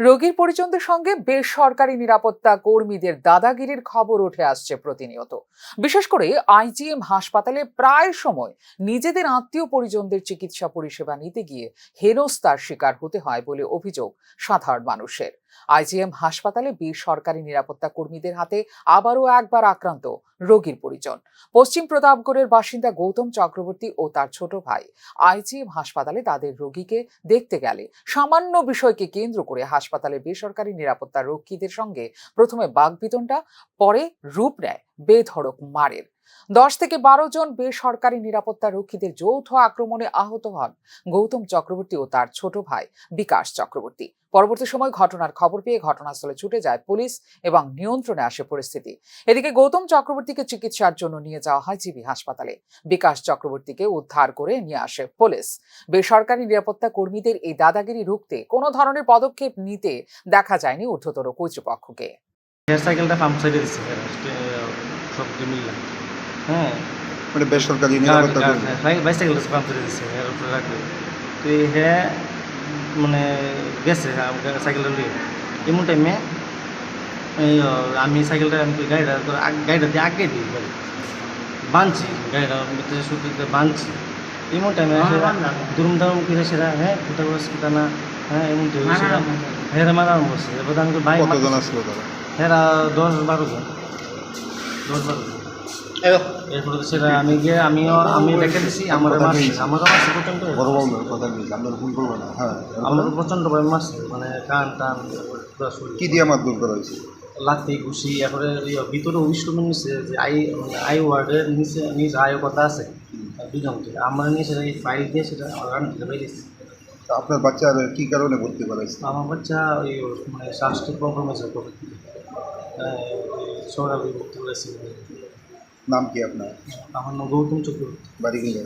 রোগীর পরিজনদের সঙ্গে বেসরকারি নিরাপত্তা কর্মীদের দাদাগিরির খবর উঠে আসছে প্রতিনিয়ত। বিশেষ করে আইজিএম হাসপাতালে প্রায় সময় নিজেদের আত্মীয় পরিজনদের চিকিৎসা পরিষেবা নিতে গিয়ে হেনস্থার শিকার হতে হয় বলে অভিযোগ সাধারণ মানুষের। আইজিএম হাসপাতালে বেসরকারি নিরাপত্তা কর্মীদের হাতে আবারও একবার আক্রান্ত রোগীর পরিজন। পশ্চিম প্রতাপগড়ের বাসিন্দা গৌতম চক্রবর্তী ও তার ছোট ভাই আইজিএম হাসপাতালে তাদের রোগীকে দেখতে গেলে সামান্য বিষয়কে কেন্দ্র করে হাসপাতালে বেসরকারি নিরাপত্তা রক্ষীদের সঙ্গে প্রথমে বাগবিতণ্ডা, পরে রূপ নেয় বেধড়ক মারের। 10 থেকে 12 জন বেসরকারি নিরাপত্তা রক্ষীদের যৌথ আক্রমণে আহত হন গৌতম চক্রবর্তী ও তার ছোট ভাই বিকাশ চক্রবর্তী। পরবর্তী সময় ঘটনার খবর পেয়ে ঘটনাস্থলে ছুটে যায় পুলিশ এবং নিয়ন্ত্রণে আসে পরিস্থিতি। এদিকে গৌতম চক্রবর্তীকে চিকিৎসার জন্য নিয়ে যাওয়া হয় জিবি হাসপাতালে। বিকাশ চক্রবর্তীকে উদ্ধার করে নিয়ে আসে পুলিশ। বেসরকারি নিরাপত্তা কর্মীদের এই দাদাগিরি রুখতে কোনো ধরনের পদক্ষেপ নিতে দেখা যায়নি ঊর্ধ্বতন কর্তৃপক্ষকে। সাইকেলটা পাম্প সাইডে দিচ্ছে সব মিললে, হ্যাঁ, মানে বেসরকারি নিরাপত্তা বাইসাইকেল পাম্প সাইডে দিচ্ছে এর উপরে রাখবে। তো হ্যাঁ মানে গেছে সাইকেলটা নিয়ে এমন টাইমে আমি সাইকেলটা গাড়িটা দিয়ে আগে দিই বাঁধছি, গাড়িটা সুতিতে বাঁধছি। এমন টাইমে দুরুম দারুম কিনে সেরা, হ্যাঁ কোথাও কোথা না, হ্যাঁ এমন টাইমে সেরা হেরা মারা বসছে। এবার আমি ভাই কতজন আসলো তারা? হেরা 10-12 জন, 10-12 জন। এরপরে সেটা আমি গিয়ে আমি রেখে দিছি, আমারও মারছে প্রচণ্ড, আমার প্রচণ্ড ভয় মারছে, মানে কান টান পুরো শরীর। কি দিয়ে মারধর করা হয়েছে? লাথি ঘুষি, এরপরে ভিতরে অভিষ্টমের নিচে যে আই ওয়ার্ডের নিচে আয়ও কথা আছে দুজনকে আমরা নিয়ে সেটা ফাইল দিয়ে সেটা অর্গান দিতে পেরেছি। আপনার বাচ্চা কি কারণে ভর্তি করা হয়েছে? আমার বাচ্চা ওই মানে স্বাস্থ্য কম্প্রোমাইজের করে সৌরভে ভর্তি করেছি। নাম কি আপনার? আমার নাম গৌতম চক্রবর্তী। বাড়ি কোন জায়গায়?